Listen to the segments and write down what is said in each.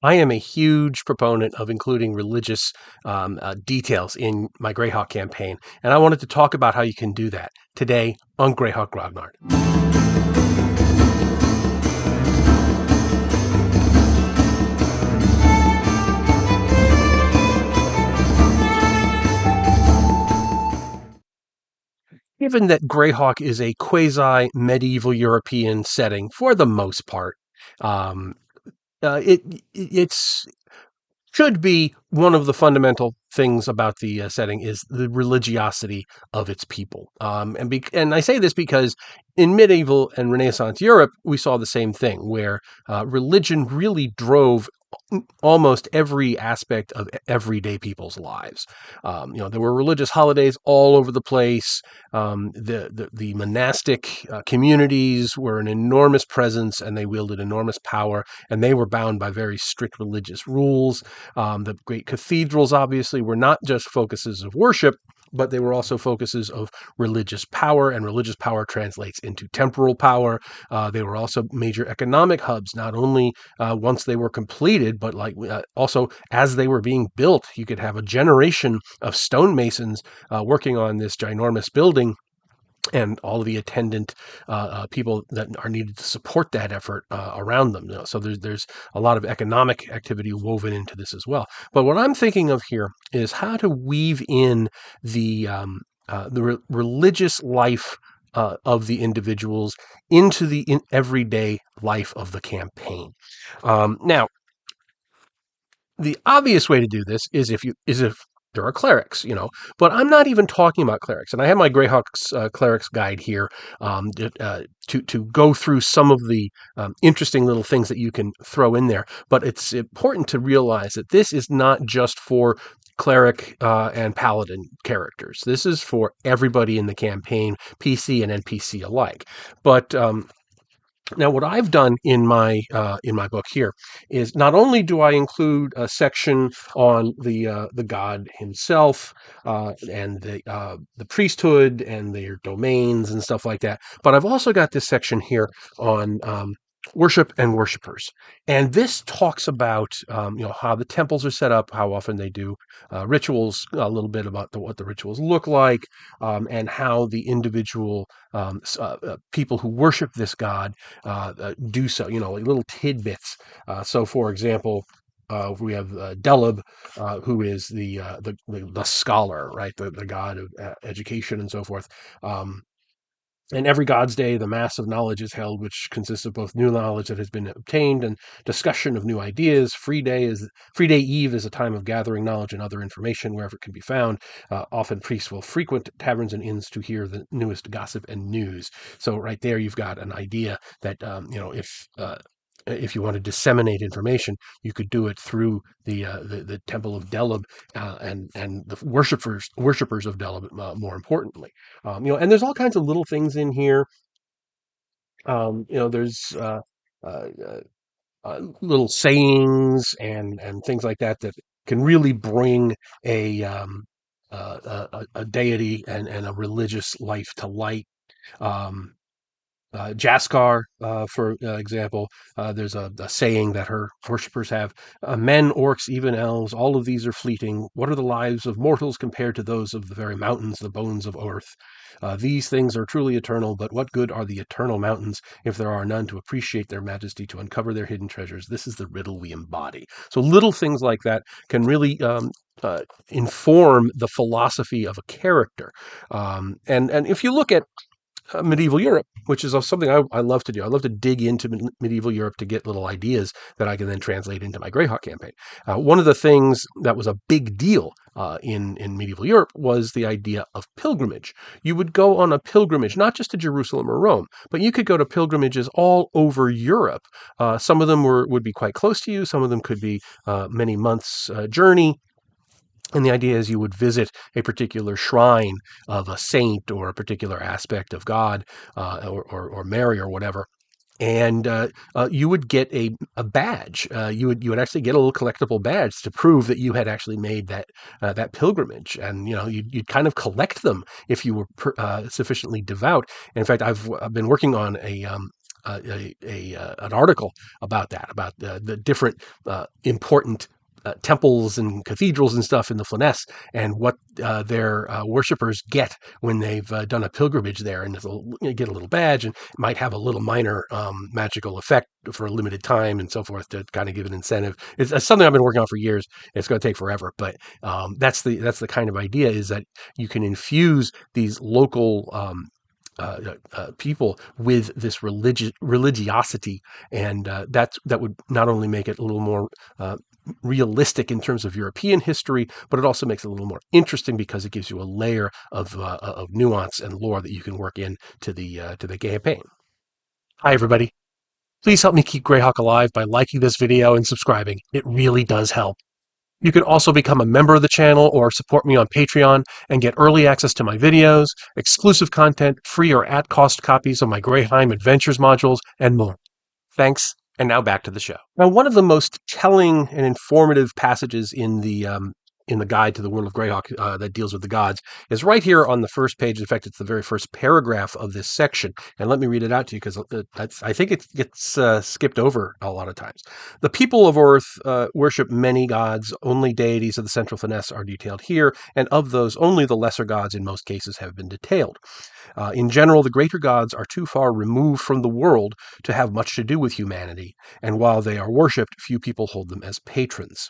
I am a huge proponent of including religious details in my Greyhawk campaign, and I wanted to talk about how you can do that today on Greyhawk Grognard. Given that Greyhawk is a quasi-medieval European setting for the most part, um, it's should be one of the fundamental things about the setting is the religiosity of its people. And I say this because in medieval and Renaissance Europe, we saw the same thing where religion really drove almost every aspect of everyday people's lives. There were religious holidays all over the place. The monastic communities were an enormous presence, and they wielded enormous power, and they were bound by very strict religious rules. The great cathedrals, obviously, were not just focuses of worship, but they were also focuses of religious power, and religious power translates into temporal power. They were also major economic hubs, not only once they were completed, but also as they were being built. You could have a generation of stonemasons working on this ginormous building, and all of the attendant people that are needed to support that effort around them. So there's a lot of economic activity woven into this as well. But what I'm thinking of here is how to weave in the religious life of the individuals into the everyday life of the campaign. Now, the obvious way to do this is if there are clerics, but I'm not even talking about clerics. And I have my Greyhawk's clerics guide here to go through some of the interesting little things that you can throw in there. But it's important to realize that this is not just for cleric and paladin characters. This is for everybody in the campaign, PC and NPC alike. But now, what I've done in my book here is not only do I include a section on the god himself and the priesthood and their domains and stuff like that, but I've also got this section here on worship and worshipers, and this talks about how the temples are set up, how often they do rituals, a little bit about what the rituals look like, and how the individual people who worship this god do so, like little tidbits. So, for example, we have Delib, who is the scholar, right? The god of education and so forth. And every God's Day, the Mass of Knowledge is held, which consists of both new knowledge that has been obtained and discussion of new ideas. Free Day Eve is a time of gathering knowledge and other information wherever it can be found. Often priests will frequent taverns and inns to hear the newest gossip and news. So right there, you've got an idea that if you want to disseminate information, you could do it through the Temple of Delib and the worshippers of Delib. More importantly, and there's all kinds of little things in here. There's uh, little sayings and things like that that can really bring a deity and a religious life to light. Um, Jaskar, for example, there's a saying that her worshippers have: men, orcs, even elves, all of these are fleeting. What are the lives of mortals compared to those of the very mountains, the bones of earth? These things are truly eternal, but what good are the eternal mountains if there are none to appreciate their majesty, to uncover their hidden treasures? This is the riddle we embody. So little things like that can really inform the philosophy of a character. And if you look at medieval Europe, which is something I love to do. I love to dig into medieval Europe to get little ideas that I can then translate into my Greyhawk campaign. One of the things that was a big deal in medieval Europe was the idea of pilgrimage. You would go on a pilgrimage, not just to Jerusalem or Rome, but you could go to pilgrimages all over Europe. Some of them would be quite close to you. Some of them could be many months' journey. And the idea is you would visit a particular shrine of a saint or a particular aspect of God or Mary or whatever. And you would get a badge. You would actually get a little collectible badge to prove that you had actually made that pilgrimage. And you'd kind of collect them if you were sufficiently devout. And in fact, I've been working on an article about that, about the different important temples and cathedrals and stuff in the Flness, and what their worshippers get when they've done a pilgrimage there, and they'll get a little badge and might have a little minor magical effect for a limited time and so forth to kind of give an incentive. It's something I've been working on for years. It's going to take forever, but that's the kind of idea, is that you can infuse these local people with this religiosity, and that would not only make it a little more realistic in terms of European history, but it also makes it a little more interesting because it gives you a layer of nuance and lore that you can work in to the campaign. Hi, everybody. Please help me keep Greyhawk alive by liking this video and subscribing. It really does help. You can also become a member of the channel or support me on Patreon and get early access to my videos, exclusive content, free or at-cost copies of my Greyheim Adventures modules, and more. Thanks, and now back to the show. Now, one of the most telling and informative passages in the guide to the world of Greyhawk that deals with the gods is right here on the first page. In fact, it's the very first paragraph of this section. And let me read it out to you, because I think it gets skipped over a lot of times. The people of Earth worship many gods. Only deities of the central Flness are detailed here, and of those, only the lesser gods in most cases have been detailed. In general, the greater gods are too far removed from the world to have much to do with humanity, and while they are worshipped, few people hold them as patrons.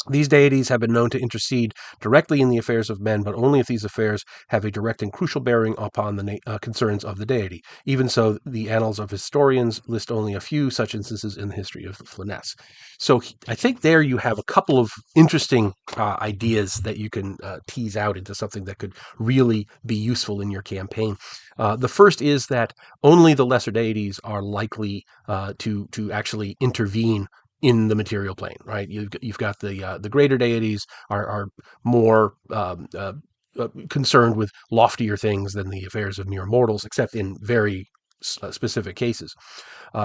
These deities have been known to intercede directly in the affairs of men, but only if these affairs have a direct and crucial bearing upon the concerns of the deity. Even so, the annals of historians list only a few such instances in the history of the Flness. So I think there you have a couple of interesting ideas that you can tease out into something that could really be useful in your campaign. The first is that only the lesser deities are likely to actually intervene in the material plane, right? You've got the greater deities are more concerned with loftier things than the affairs of mere mortals, except in very specific cases.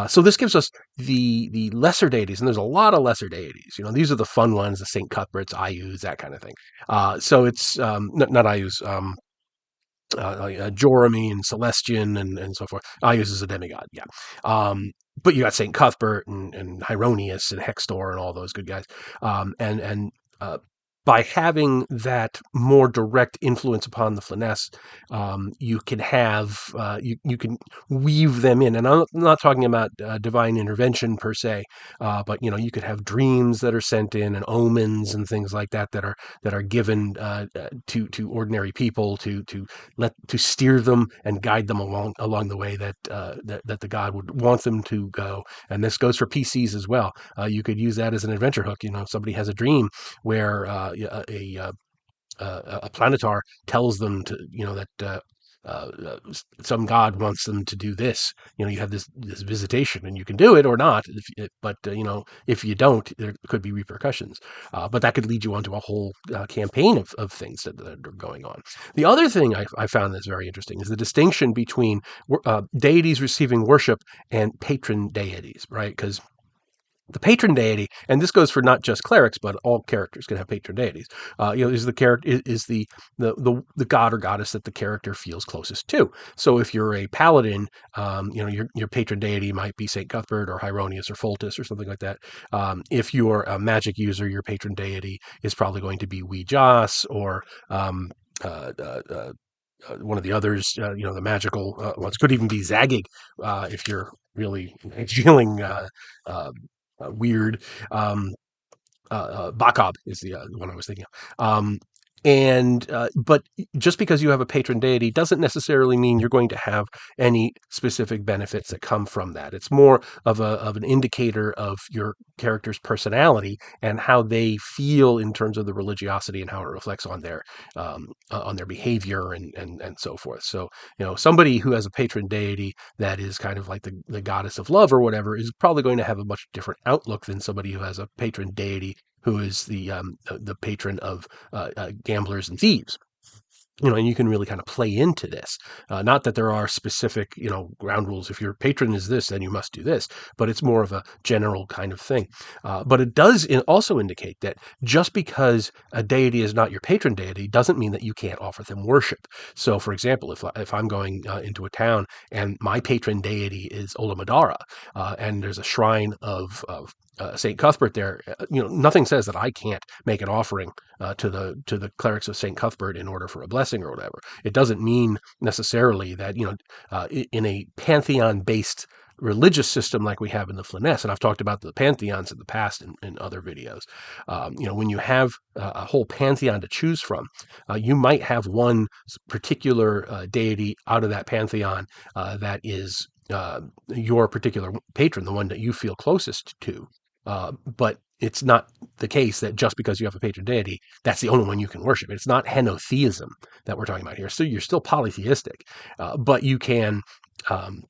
So this gives us the lesser deities, and there's a lot of lesser deities. You know, these are the fun ones: the Saint Cuthberts, Ayus, that kind of thing. So it's not Ayus. Joramy and Celestian and so forth. Ayus is a demigod, yeah. But you got Saint Cuthbert and Hieronius and Hextor and all those good guys. And by having that more direct influence upon the Flness, you can have you can weave them in. And I'm not talking about divine intervention per se, but you could have dreams that are sent in, and omens and things like that that are given to ordinary people to steer them and guide them along the way that the god would want them to go. And this goes for PCs as well. You could use that as an adventure hook. If somebody has a dream where a planetar tells them to, that some god wants them to do this. You have this visitation, and you can do it or not. But if you don't, there could be repercussions. But that could lead you onto a whole campaign of things that are going on. The other thing I found that's very interesting is the distinction between deities receiving worship and patron deities, right? Because the patron deity, and this goes for not just clerics, but all characters can have patron deities. Is the character is the god or goddess that the character feels closest to. So if you're a paladin, your patron deity might be Saint Cuthbert or Hieronius or Foltus or something like that. If you're a magic user, your patron deity is probably going to be Weejas or one of the others, the magical ones. Could even be Zagig if you're really feeling weird. Bakab is the one I was thinking of. But just because you have a patron deity doesn't necessarily mean you're going to have any specific benefits that come from that. It's more of an indicator of your character's personality and how they feel in terms of the religiosity and how it reflects on their behavior and so forth. So somebody who has a patron deity that is kind of like the goddess of love or whatever is probably going to have a much different outlook than somebody who has a patron deity who is the patron of gamblers and thieves. And you can really kind of play into this. Not that there are specific, ground rules. If your patron is this, then you must do this. But it's more of a general kind of thing. But it does also indicate that just because a deity is not your patron deity doesn't mean that you can't offer them worship. So, for example, if I'm going into a town and my patron deity is Olamadara, and there's a shrine of Saint Cuthbert there, nothing says that I can't make an offering to the clerics of Saint Cuthbert in order for a blessing or whatever. It doesn't mean necessarily that in a pantheon based religious system like we have in the Flyness, and I've talked about the pantheons in the past in other videos. When you have a whole pantheon to choose from, you might have one particular deity out of that pantheon that is your particular patron, the one that you feel closest to. But it's not the case that just because you have a patron deity, that's the only one you can worship. It's not henotheism that we're talking about here. So you're still polytheistic, but you can um,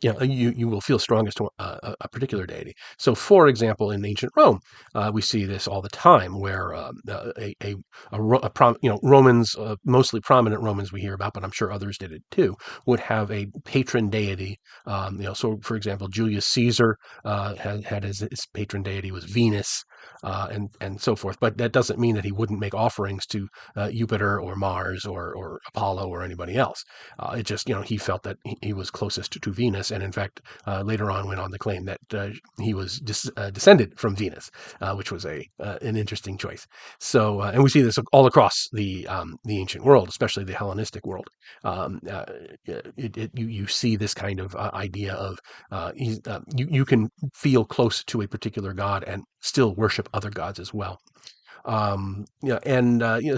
you will feel strongest to a particular deity. So, for example, in ancient Rome, we see this all the time, where Romans, mostly prominent Romans we hear about, but I'm sure others did it too, would have a patron deity. So for example, Julius Caesar had his patron deity was Venus, and so forth. But that doesn't mean that he wouldn't make offerings to Jupiter or Mars or Apollo or anybody else. It just, he felt that he was closest to Venus, and in fact, later on went on to claim that he was descended from Venus, which was an interesting choice. So, and we see this all across the ancient world, especially the Hellenistic world. Um, uh, you see this kind of idea of you can feel close to a particular god and still worship other gods as well. And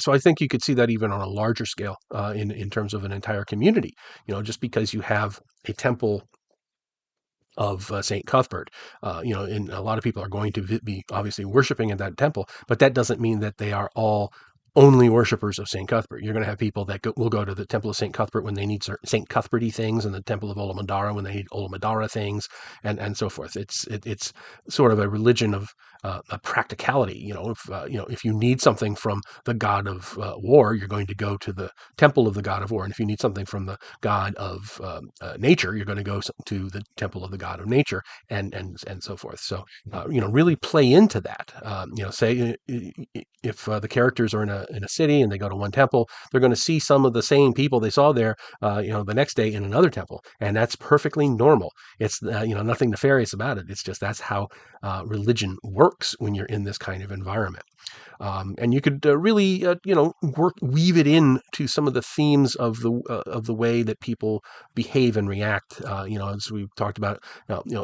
so I think you could see that even on a larger scale in terms of an entire community. Just because you have a temple of Saint Cuthbert, and a lot of people are going to be obviously worshiping in that temple, but that doesn't mean that they are all only worshippers of St. Cuthbert. You're going to have people that will go to the Temple of St. Cuthbert when they need St. Cuthberty things, and the Temple of Olamadara when they need Olamadara things, and so forth. It's sort of a religion of a practicality. If you need something from the god of war, you're going to go to the temple of the god of war, and if you need something from the god of nature, you're going to go to the temple of the god of nature, and so forth. So really play into that. Say if the characters are in a city and they go to one temple, they're going to see some of the same people they saw there, the next day in another temple, and that's perfectly normal. It's nothing nefarious about it. It's just that's how religion works when you're in this kind of environment. And you could really, weave it in to some of the themes of the way that people behave and react. As we've talked about,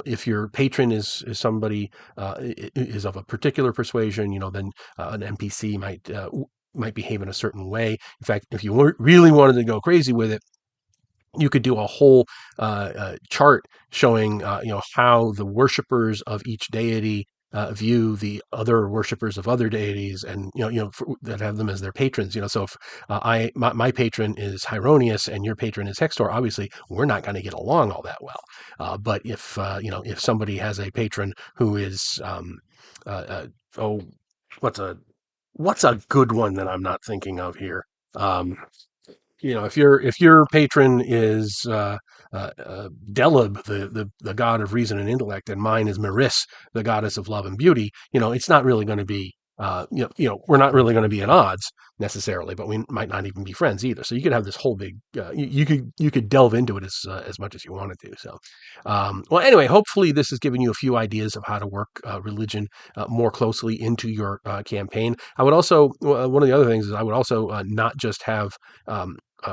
if your patron is somebody is of a particular persuasion, then an NPC might behave in a certain way. In fact, if you really wanted to go crazy with it, you could do a whole chart showing how the worshippers of each deity view the other worshippers of other deities, and that have them as their patrons. So if my patron is Hieronius and your patron is Hextor, obviously we're not going to get along all that well. But if somebody has a patron who is oh, what's a good one that I'm not thinking of here? Um, if your patron is Delib, the god of reason and intellect, and mine is Maris, the goddess of love and beauty, it's not really going to be we're not really going to be at odds necessarily, but we might not even be friends either. So you could have this whole big you could delve into it as much as you wanted to. So well, anyway, hopefully this has given you a few ideas of how to work religion more closely into your campaign. I would also one of the other things is I would also not just have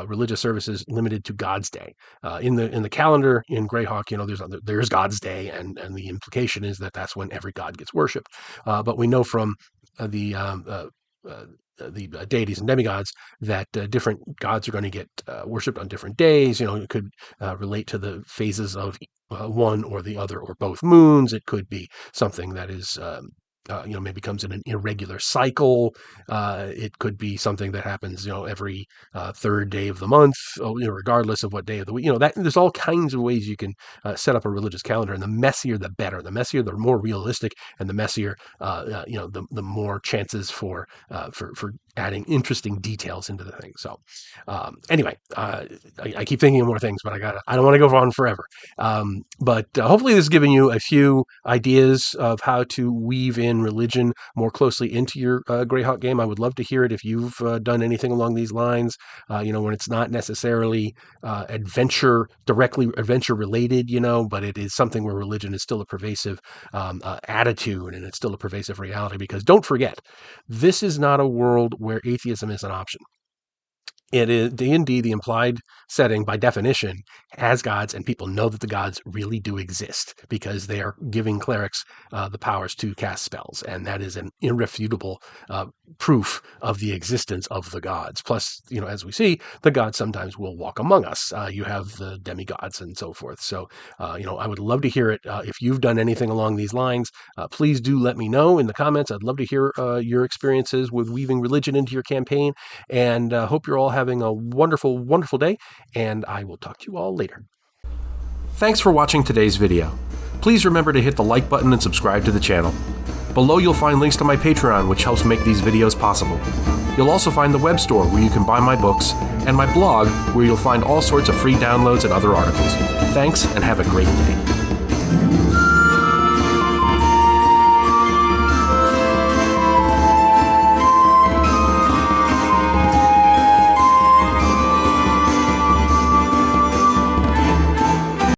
religious services limited to God's Day. In the calendar in Greyhawk, there's God's Day, and the implication is that that's when every god gets worshipped. But we know from the deities and demigods that different gods are going to get worshipped on different days. It could relate to the phases of one or the other or both moons. It could be something that is maybe comes in an irregular cycle. It could be something that happens, every third day of the month, regardless of what day of the week. That there's all kinds of ways you can set up a religious calendar, and the messier the better. The messier, the more realistic, and the messier, the more chances for adding interesting details into the thing. So anyway, I keep thinking of more things, but I don't want to go on forever. But hopefully this has given you a few ideas of how to weave in religion more closely into your Greyhawk game. I would love to hear it if you've done anything along these lines, when it's not necessarily directly adventure related, but it is something where religion is still a pervasive attitude, and it's still a pervasive reality. Because don't forget, this is not a world where atheism is an option. It is D&D, the implied setting by definition, has gods, and people know that the gods really do exist because they are giving clerics the powers to cast spells, and that is an irrefutable proof of the existence of the gods. Plus, as we see, the gods sometimes will walk among us. You have the demigods and so forth. So, I would love to hear it. If you've done anything along these lines, please do let me know in the comments. I'd love to hear your experiences with weaving religion into your campaign, and hope you're all having a wonderful, wonderful day, and I will talk to you all later. Thanks for watching today's video. Please remember to hit the like button and subscribe to the channel. Below you'll find links to my Patreon, which helps make these videos possible. You'll also find the web store where you can buy my books, and my blog where you'll find all sorts of free downloads and other articles. Thanks, and have a great day.